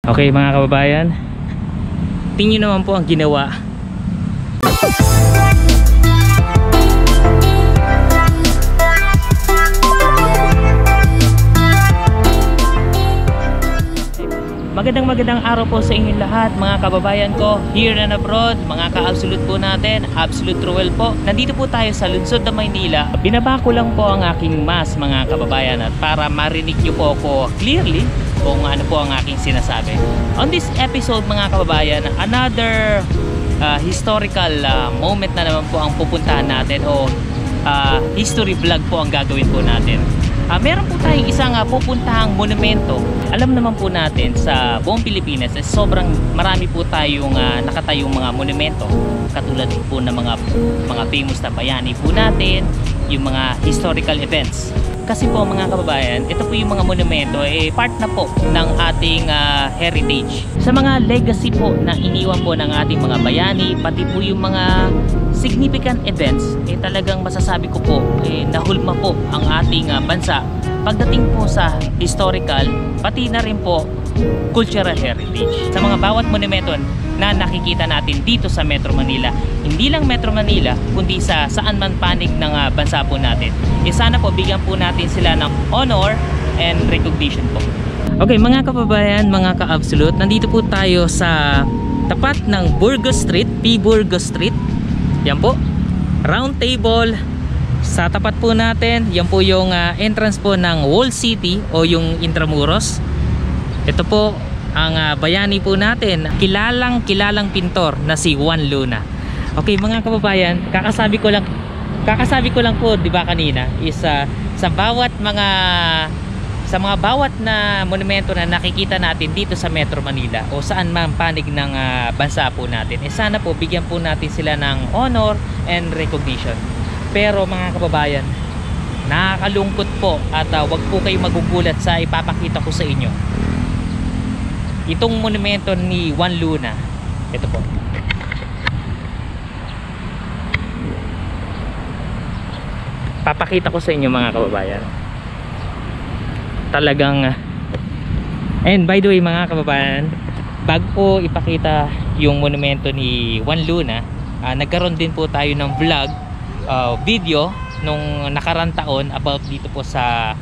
Okay mga kababayan, tingin naman po ang ginawa. Magandang araw po sa inyong lahat mga kababayan ko here and abroad, mga ka-absolute po natin, Absolute Ruel po. Nandito po tayo sa lungsod ng Maynila. Binaba ko lang po ang aking mask mga kababayan at para marinig nyo po ako clearly kung ano po ang aking sinasabi. On this episode mga kababayan, another historical moment na naman po ang pupuntahan natin o history vlog po ang gagawin po natin. Meron po tayong isang pupuntahang monumento. Alam naman po natin sa buong Pilipinas sobrang marami po tayong nakatayong mga monumento katulad po ng mga famous na bayani po natin, yung mga historical events. Kasi po mga kababayan, ito po yung mga monumento part na po ng ating heritage. Sa mga legacy po na iniwan po ng ating mga bayani, pati po yung mga significant events, talagang masasabi ko po nahulma po ang ating bansa pagdating po sa historical, pati na rin po cultural heritage. Sa mga bawat monumento na nakikita natin dito sa Metro Manila, hindi lang Metro Manila kundi sa saan man panig ng bansa po natin, sana po bigyan po natin sila ng honor and recognition po. Okay mga kababayan, mga ka-absolute, nandito po tayo sa tapat ng Burgos Street, P. Burgos Street. Yan po, round table. Sa tapat po natin, yan po yung entrance po ng Wall City o yung Intramuros. Ito po ang bayani po natin, kilalang pintor na si Juan Luna. Okay mga kababayan, kakasabi ko lang po, di ba kanina, is sa mga bawat na monumento na nakikita natin dito sa Metro Manila o saan man panig ng bansa po natin, sana po bigyan po natin sila ng honor and recognition. Pero mga kababayan, nakakalungkot po at wag po kayo magugulat sa ipapakita ko sa inyo. Itong monumento ni Juan Luna, ito po. Papakita ko sa inyo mga kababayan. Talagang and by the way mga kababayan, bago po ipakita yung monumento ni Juan Luna, nagkaroon din po tayo ng vlog video nung nakarang taon about dito po sa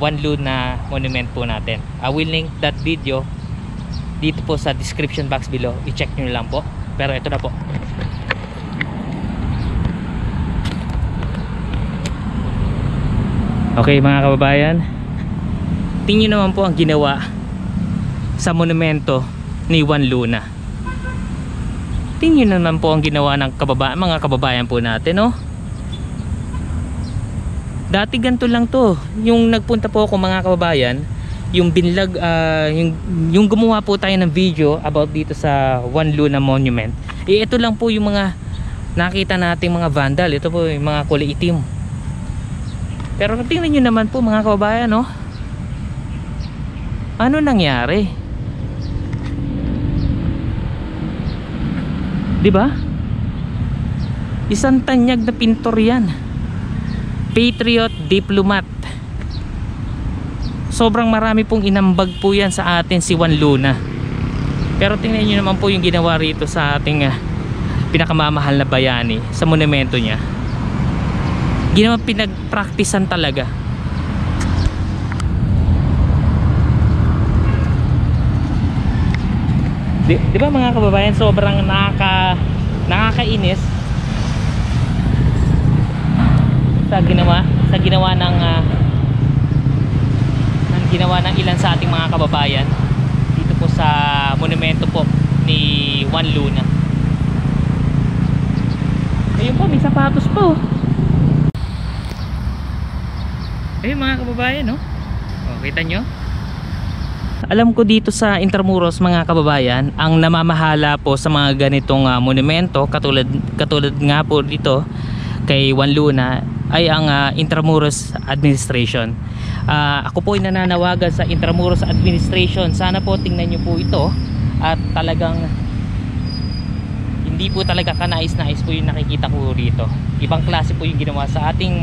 Juan Luna monument po natin. I will link that video dito po sa description box below, i-check nyo lang po. Pero ito na po. Okay mga kababayan, tingin naman po ang ginawa sa monumento ni Juan Luna. Tingin naman po ang ginawa ng mga kababayan po natin, no? Dati ganito lang to. Yung nagpunta po ako mga kababayan, yung binlag, yung gumawa po tayo ng video about dito sa Juan Luna Monument. Ito lang po yung mga nakita nating mga vandal. Ito po yung mga kulay itim. Pero tingnan nyo naman po mga kababayan, no? Ano nangyari? Diba? Isang tanyag na pintor yan. Patriot diplomat. Sobrang marami pong inambag po yan sa atin si Juan Luna. Pero tingnan nyo naman po yung ginawa rito sa ating pinakamamahal na bayani sa monumento niya. Ginawa pinagpraktisan talaga. Di ba mga kababayan, sobrang nakakainis sa ginawa ng ilan sa ating mga kababayan dito po sa monumento po ni Juan Luna. Ayun po, may sapatos po. Ayun mga kababayan, no? Kita nyo? Alam ko dito sa Intramuros mga kababayan, ang namamahala po sa mga ganitong monumento katulad nga po dito kay Juan Luna ay ang Intramuros Administration. Ako po ay nananawagan sa Intramuros Administration, sana po tingnan nyo po ito at talagang hindi po talaga kanais-nais po yung nakikita ko rito. Ibang klase po yung ginawa sa ating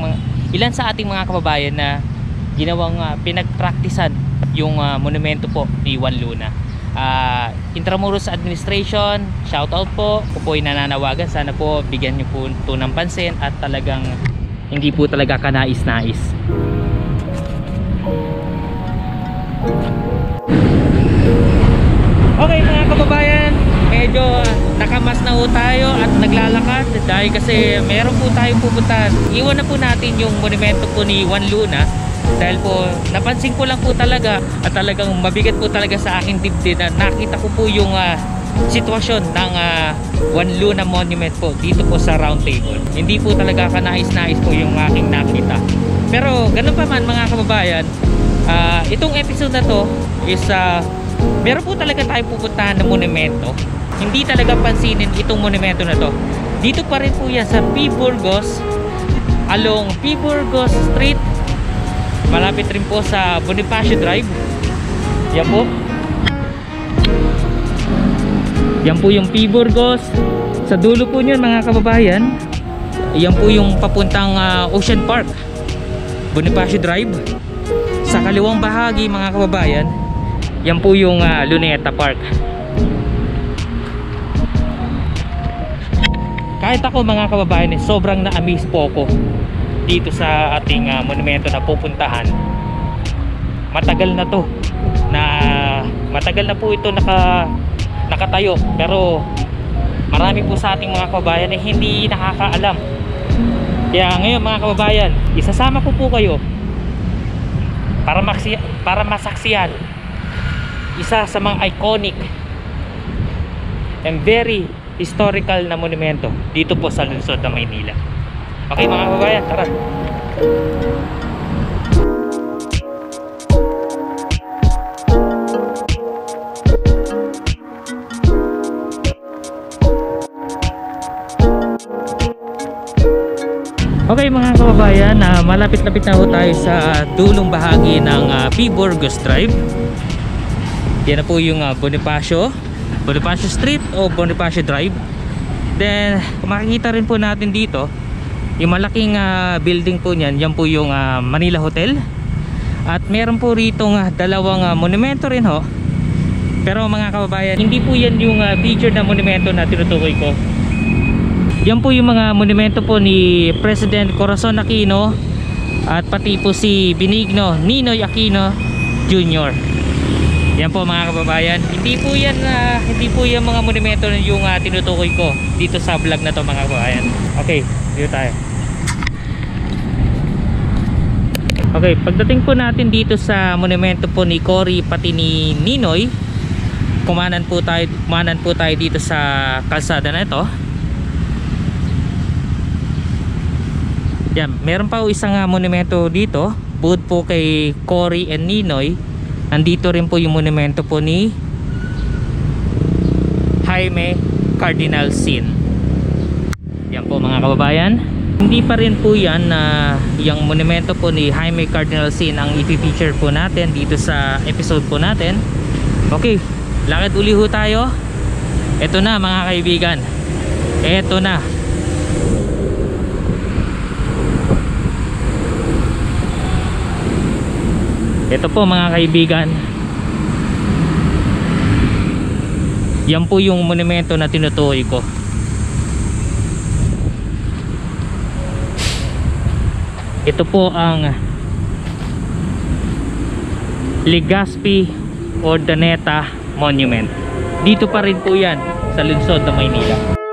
ilan sa ating mga kababayan na ginawang pinagpraktisan yung monumento po ni Juan Luna. Intramuros Administration, shoutout po. Ako po ay nananawagan, sana po bigyan niyo po ito ng pansin at talagang hindi po talaga kanais-nais. Okay mga kababayan, medyo nakamas na po tayo at naglalakad dahil kasi meron po tayong pupuntahan. Iwan na po natin yung monumento po ni Juan Luna dahil po napansin ko lang po talaga at talagang mabigat po talaga sa aking dibdib na nakita ko po yung sitwasyon ng Juan Luna Monument po dito po sa Round Table. Hindi po talaga kanais-nais po yung aking nakita. Pero ganun pa man mga kababayan, itong episode na to is meron po talaga tayong pupuntahan na monumento. Hindi talaga pansinin itong monumento na to. Dito pa rin po yan sa P. Burgos, along P. Burgos Street, malapit rin po sa Bonifacio Drive. Yan po. Yan po yung P. Burgos. Sa dulo po nyo mga kababayan, yan po yung papuntang Ocean Park, Bonifacio Drive. Sa kaliwang bahagi mga kababayan, yan po yung Luneta Park. Kahit ako mga kababayan, sobrang na-amaze po ako dito sa ating monumento na pupuntahan. Matagal na to, matagal na po ito nakatayo, pero marami po sa ating mga kababayan na hindi nakakaalam. Kaya ngayon mga kababayan, isasama ko po kayo para masaksihan isa sa mga iconic and very historical na monumento dito po sa lungsod ng Maynila. Okay mga kababayan, tara. Okay mga kababayan, malapit-lapit na po tayo sa dulong bahagi ng P. Burgos Drive. Yan na po yung Bonifacio Street o Bonifacio Drive. Then makikita rin po natin dito yung malaking building po niyan. Yan po yung Manila Hotel. At meron po rito dalawang monumento rin ho. Pero mga kababayan, hindi po yan yung feature na monumento na tinutukoy ko. Yan po yung mga monumento po ni President Corazon Aquino at pati po si Benigno Ninoy Aquino Jr. Yan po mga kababayan, hindi po yan mga monumento yung tinutukoy ko dito sa vlog na to mga kababayan. Okay, dito tayo. Okay, pagdating po natin dito sa monumento po ni Cory pati ni Ninoy, kumanan po tayo dito sa kalsada na ito. Yan, meron pa isang monumento dito, bukod po kay Cory and Ninoy. Nandito rin po yung monumento po ni Jaime Cardinal Sin. Yan po mga kababayan. Hindi pa rin po yan yung monumento po ni Jaime Cardinal Sin ang i-feature po natin dito sa episode po natin. Okay, lakad uli ho tayo. Ito na mga kaibigan, ito na. Ito po mga kaibigan, yan po yung monumento na tinutukoy ko. Ito po ang Legazpi Urdaneta Monument. Dito pa rin po yan sa lungsod ng Maynila.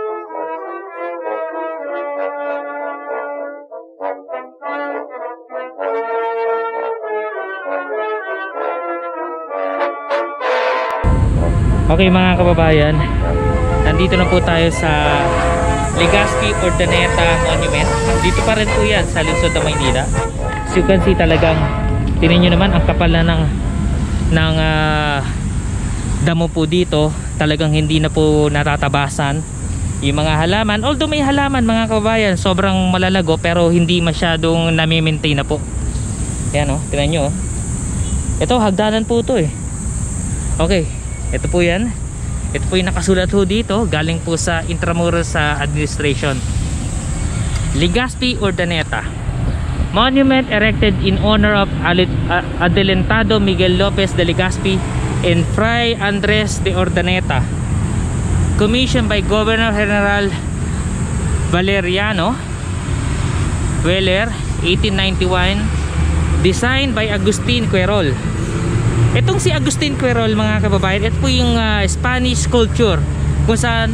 Okay mga kababayan, nandito na po tayo sa Legazpi Urdaneta Monument. Dito pa rin po yan sa lungsod ng Maynila. As you can see, talagang tingnan nyo naman ang kapal na ng damo po dito. Talagang hindi na po natatabasan yung mga halaman. Although may halaman mga kababayan, sobrang malalago pero hindi masyadong nami-maintain na po. Yan o, tingnan nyo. Ito, hagdanan po ito eh. Okay, ito po yan. Ito po yung nakasulat ho dito, galing po sa Intramuros Administration. Legazpi Urdaneta Monument erected in honor of Adelantado Miguel Lopez de Legazpi, and Fray Andres de Urdaneta, commissioned by Governor General Valeriano Weller, 1891, designed by Agustin Querol. Itong si Agustin Querol, mga kababayan, ito po yung Spanish sculpture kung saan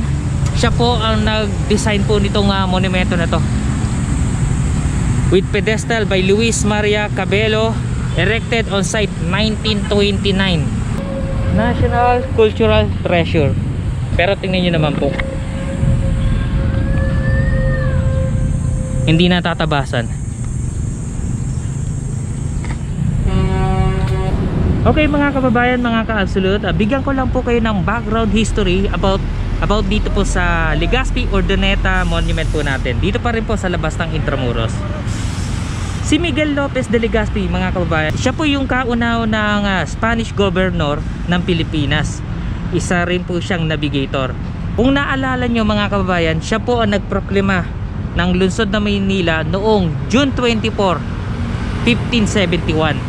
siya po ang nag-design po nitong monumento na to, with pedestal by Luis Maria Cabello, erected on site 1929. National Cultural Treasure. Pero tingnan nyo naman po, hindi natatabasan. Okay mga kababayan, mga ka-absolute, bigyan ko lang po kayo ng background history about dito po sa Legazpi Urdaneta Monument po natin. Dito pa rin po sa labas ng Intramuros. Si Miguel Lopez de Legazpi, mga kababayan, siya po yung kauna-unang Spanish governor ng Pilipinas. Isa rin po siyang navigator. Kung naalala nyo mga kababayan, siya po ang nagproklima ng lungsod na Maynila noong June 24, 1571.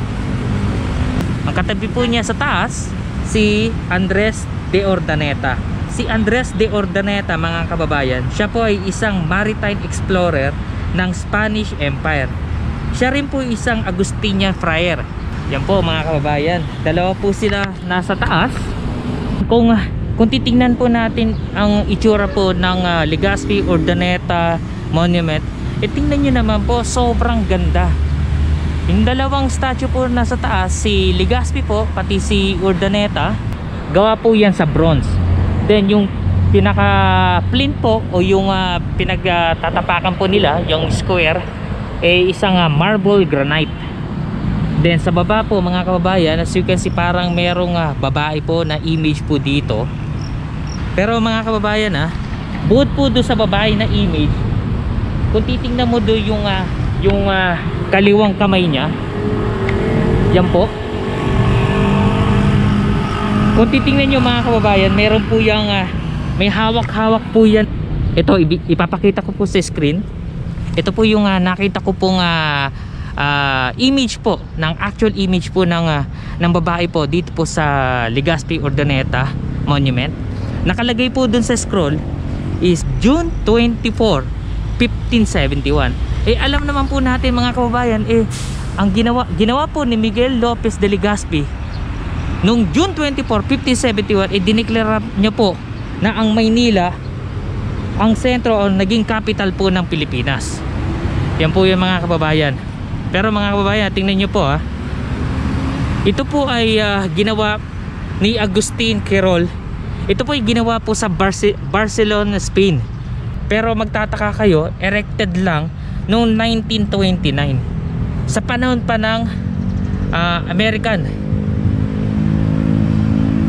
Ang katabi po niya sa taas, si Andres de Urdaneta. Si Andres de Urdaneta, mga kababayan, siya po ay isang maritime explorer ng Spanish Empire. Siya rin po isang Agustinian friar. Yan po mga kababayan, dalawa po sila nasa taas. Kung titingnan po natin ang itsura po ng Legazpi Urdaneta Monument, tingnan nyo naman po, sobrang ganda. Yung dalawang statue po nasa taas, si Legazpi po pati si Urdaneta, gawa po yan sa bronze. Then yung pinaka flint po o yung pinagtatapakan po nila, yung square, isang marble granite. Then sa baba po mga kababayan, as you can see, parang merong babae po na image po dito. Pero mga kababayan, bukod po doon sa babae na image, kung titingnan mo doon yung kaliwang kamay niya, yan po, kung titingnan nyo mga kababayan, meron po yung may hawak-hawak po yan. Ito, ipapakita ko po sa screen. Ito po yung nakita ko pong image po, ng actual image po ng babae po dito po sa Legazpi Urdaneta Monument. Nakalagay po dun sa scroll is June 24, 1571. Alam naman po natin mga kababayan, ang ginawa po ni Miguel Lopez de Legazpi noong June 24, 1571, dineklara niya po na ang Maynila ang sentro o naging capital po ng Pilipinas. Yan po yung mga kababayan. Pero mga kababayan, tingnan nyo po ito po ay ginawa ni Agustin Querol. Ito po ay ginawa po sa Barcelona, Spain. Pero magtataka kayo, erected lang noong 1929, sa panahon pa ng American.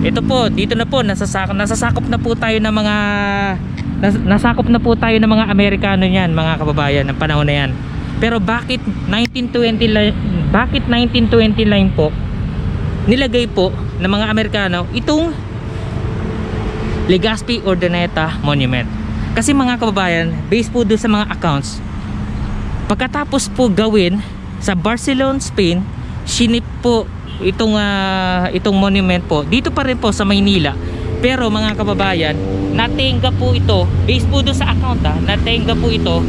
Ito po, dito na po nasasakop na po tayo ng mga nasakop na po tayo ng mga Amerikano niyan, mga kababayan, ng panahon na yan. Pero bakit 1929 po nilagay po ng mga Amerikano itong Legazpi Urdaneta Monument? Kasi mga kababayan, based po doon sa mga accounts, pagkatapos po gawin sa Barcelona, Spain, sinip po itong monument po dito pa rin po sa Maynila. Pero mga kababayan, natenga po ito, based po doon sa account, natenga po ito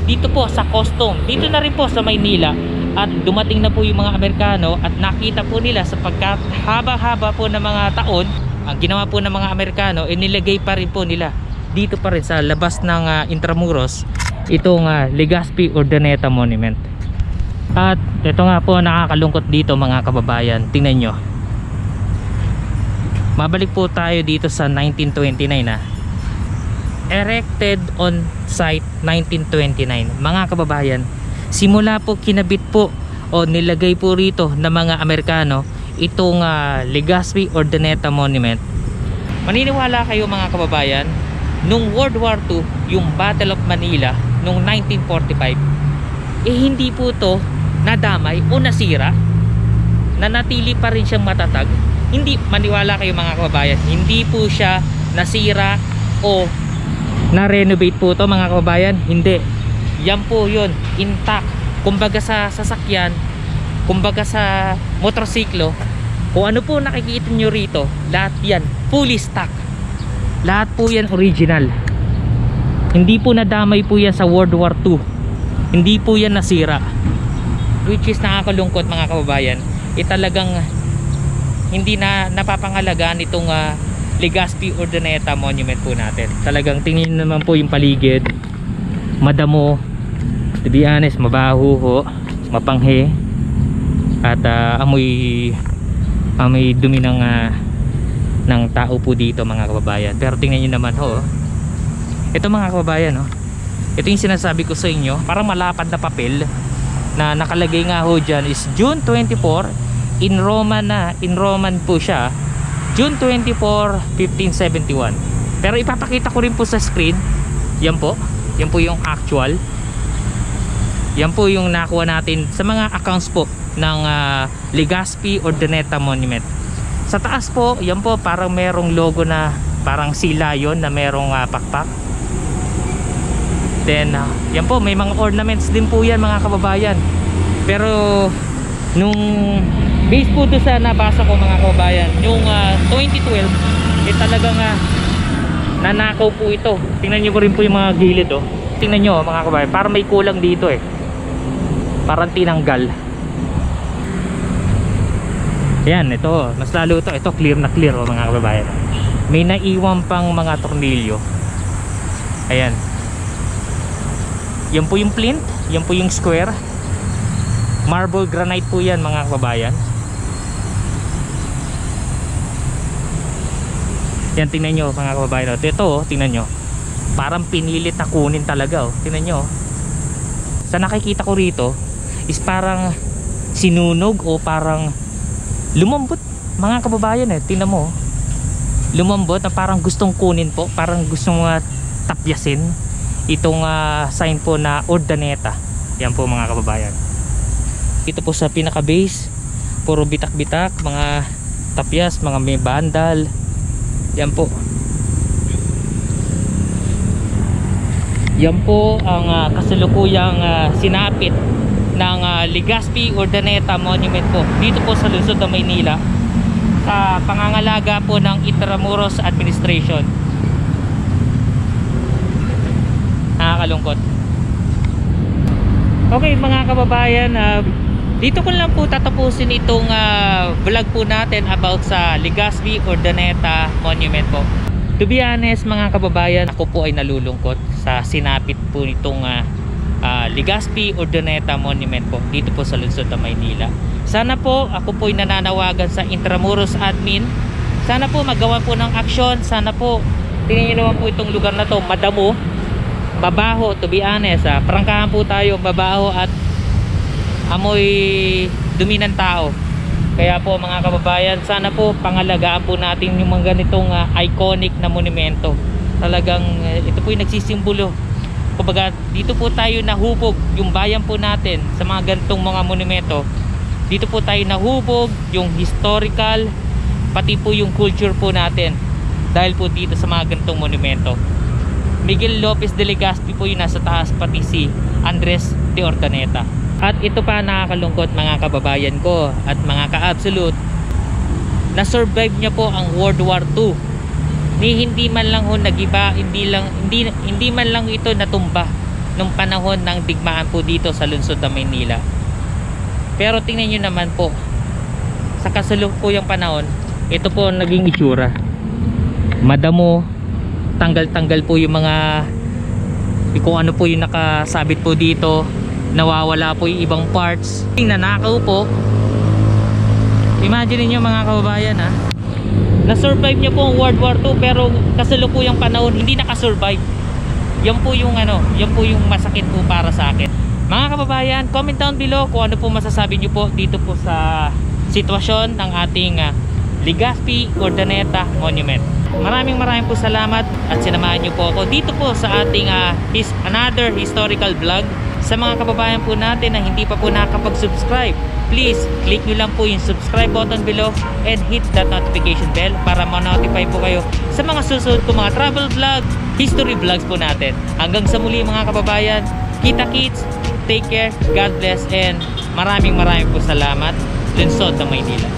dito po sa custom, dito na rin po sa Maynila. At dumating na po yung mga Amerikano at nakita po nila sa pagkahaba-haba po ng mga taon, ang ginawa po ng mga Amerikano, nilagay pa rin po nila dito pa rin sa labas ng Intramuros itong Legazpi Urdaneta Monument. At ito nga po, nakakalungkot dito mga kababayan, tingnan nyo, mabalik po tayo dito sa 1929 erected on site 1929 mga kababayan. Simula po kinabit po o nilagay po rito ng mga Amerikano itong Legazpi Urdaneta Monument. Maniniwala kayo mga kababayan, nung World War II, yung Battle of Manila nung 1945, hindi po to nadamay o nasira, nanatili pa rin siyang matatag. Hindi, maniwala kayo mga kababayan, hindi po siya nasira o na-renovate po to mga kababayan, hindi. Yan po yun, intact. Kumbaga sa sasakyan, kumbaga sa motorsiklo, Kung ano po nakikita nyo rito, lahat yan fully stock. Lahat po yan original. Hindi po nadamay po yan sa World War II. Hindi po yan nasira. Which is nakakalungkot mga kababayan. Talagang hindi na napapangalagaan itong Legazpi Urdaneta Monument po natin. Talagang tingin naman po yung paligid, madamo, to be honest, mabaho ho, mapanghe, at amoy dumi ng tao po dito mga kababayan. Pero tingnan nyo naman ho, ito mga kababayan, ito yung sinasabi ko sa inyo, parang malapad na papel na nakalagay nga ho dyan is June 24, in Roman po siya, June 24, 1571. Pero ipapakita ko rin po sa screen. Yan po yung actual. Yan po yung nakuha natin sa mga accounts po ng Legazpi Urdaneta Monument. Sa taas po, yan po parang merong logo na parang sila yon na merong pakpak. Then yan po, may mga ornaments din po yan mga kababayan. Pero nung base po doon sa nabasa ko mga kababayan, yung 2012 talagang nanakaw po ito. Tingnan nyo ko rin po yung mga gilid tingnan nyo mga kababayan, parang may kulang dito parang tinanggal. Ayan, ito mas lalo ito clear na clear mga kababayan. May naiwan pang mga tornilyo. Ayan, yan po yung plinth, yan po yung square. Marble granite po yan mga kababayan. Yan, tingnan nyo mga kababayan. Ito tingnan nyo, parang pinilit na kunin talaga tingnan nyo. Sa nakikita ko rito is parang sinunog o parang lumambot mga kababayan. Tingnan mo, lumambot na parang gustong kunin po, parang gustong tapyasin itong sign po na Urdaneta. Yan po mga kababayan. Ito po sa pinaka base, puro bitak-bitak, mga tapyas, mga may bandal. Yan po. Yan po ang kasalukuyang sinapit ng Legazpi Urdaneta Monument po dito po sa lungsod ng Maynila sa pangangalaga po ng Intramuros Administration. Nakakalungkot. Okay mga kababayan, dito ko lang po tatapusin itong vlog po natin about sa Legazpi Urdaneta Monument po. To be honest mga kababayan, ako po ay nalulungkot sa sinapit po nitong Legazpi Urdaneta Monument po dito po sa lungsod ng Maynila. Sana po, ako po ay nananawagan sa Intramuros Admin, sana po magawa po ng aksyon. Sana po, tingnan nyo naman po itong lugar na to, madamo, mabaho, to be honest. Prangkahan po tayo, mabaho at amoy dumi ng tao. Kaya po mga kababayan, sana po pangalagaan po natin yung mga ganitong iconic na monumento. Talagang ito po yung nagsisimbolo. Kumbaga dito po tayo nahubog yung bayan po natin sa mga ganitong mga monumento. Dito po tayo nahubog yung historical, pati po yung culture po natin dahil po dito sa mga ganitong monumento. Miguel Lopez de Legazpi po yung nasa taas, pati si Andres de Urdaneta. At ito pa nakakalungkot mga kababayan ko at mga ka-absolute, na-survive niya po ang World War II. Hindi man lang ho nagiba, hindi man lang ito natumba nung panahon ng digmaan po dito sa lungsod ng Maynila. Pero tingnan nyo naman po, sa kasalukuyang panahon, ito po ang naging itsura. Madamo, tanggal-tanggal po yung mga kung ano po yung nakasabit po dito, nawawala po yung ibang parts, nanakaw po. Imagine niyo mga kababayan na-survive niya po ang World War II, pero kasalukuyang panahon hindi nakasurvive. Yan po yung yan po yung masakit po para sa akin. Mga kababayan, comment down below kung ano po masasabi niyo po dito po sa sitwasyon ng ating Legazpi Urdaneta Monument. Maraming po salamat at sinamahan niyo po ako dito po sa ating another historical vlog. Sa mga kababayan po natin na hindi pa po nakakapag-subscribe, please click nyo lang po yung subscribe button below and hit that notification bell para ma-notify po kayo sa mga susunod ko mga travel vlog, history vlogs po natin. Hanggang sa muli mga kababayan, kita-kits, take care, God bless, and maraming po salamat. Lungsod ng Maynila.